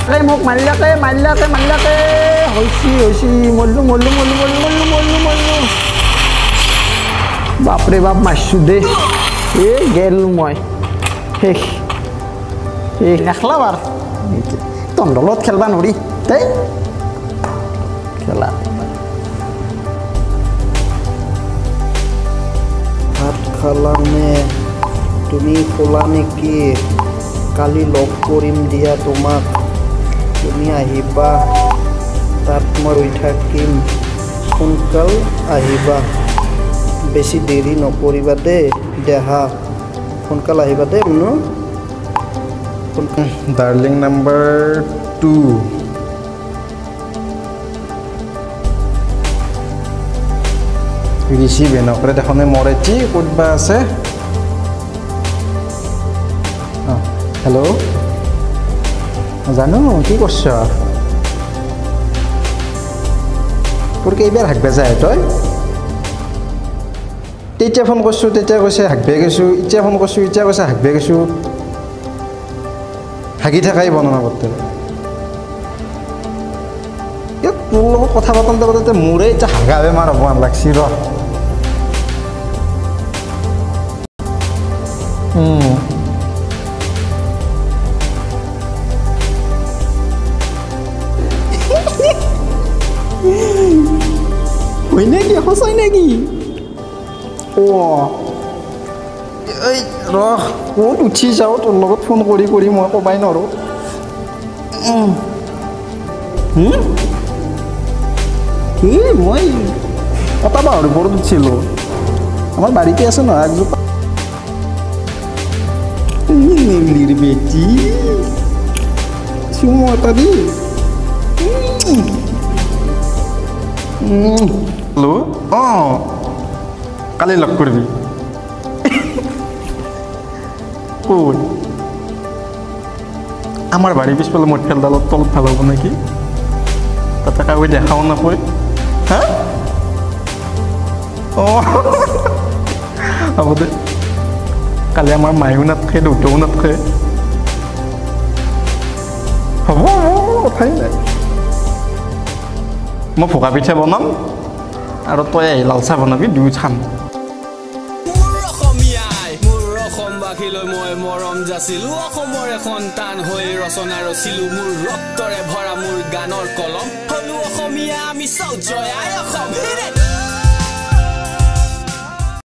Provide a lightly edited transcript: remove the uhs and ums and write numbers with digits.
মোক মাৰিলাকে হৈছি মল্লু বাপৰে বাপ মাৰছো দে গেলো মই শেষ নেখলা বাৰ তন্দলত খেলবা নৰি দেই খেলা ভাত খালানে তুমি খোলা নেকি কালি লগ কৰিম দিয়া তোমাক তুমি আহিবা তাত মই ৰৈ থাকিম সোনকাল আহিবা বেছি দেৰি নকৰিবা দেই দেহা সোনকাল আহিবা দেই মুনু ডাৰ্লিং নাম্বাৰ 2 ৰিচিভ নকৰে দেখোনে মৰেছি ক'তবা আছে হেল্ল' জানো কি কৰছ তোৰ কেইবাৰ হাগবা যায় তই তেতিয়া ফোন কৰছোঁ তেতিয়া কৈছে হাগবে গৈছোঁ এতিয়া ফোন কৰছোঁ এতিয়া কৈছে হাগবে গৈছোঁ হাগি থাকাই বৰ্ণনা কৰতে তোৰ লগত কথা পাতোঁতে মোৰে এতিয়া হাগা বেমাৰ হ'ব আন লাগছি ৰ হয় নেকি সঁচাই নেকি এই ৰহ ক'ত উঠি যাওঁ তোৰ লগত ফোন কৰি মই ক'বাই নোৱাৰোঁ মই এটা বাহৰ ওপৰত উঠিছিলোঁ আমাৰ বাৰীতে আছে নহয় একজোপা নেমলিৰ বেটি চুমো এটা দি হেল্ল' কালি লগ কৰিবি ক'ত আমাৰ বাৰীৰ পিছফালে মোৰ খেলডালত তলত ভাল হ'ব নেকি তাতে কাগজ দেখাও নাপায় হা হ'ব দে কালি আমাৰ মায়েও নাথাকে দেউতাও নাথাকে হ'ব কথাই নাই মই ভোকা পিঠা বনাম আৰু তই আহি লাল চাহ বনাবি দুয়ো খাম মই মৰম যাচিলো অসমৰে সন্তান হৈ ৰচনা ৰচিলো মোৰ ৰক্তৰে ভৰা মোৰ গানৰ কলম হলো অসমীয়া আমি চৌ জয় আই অসম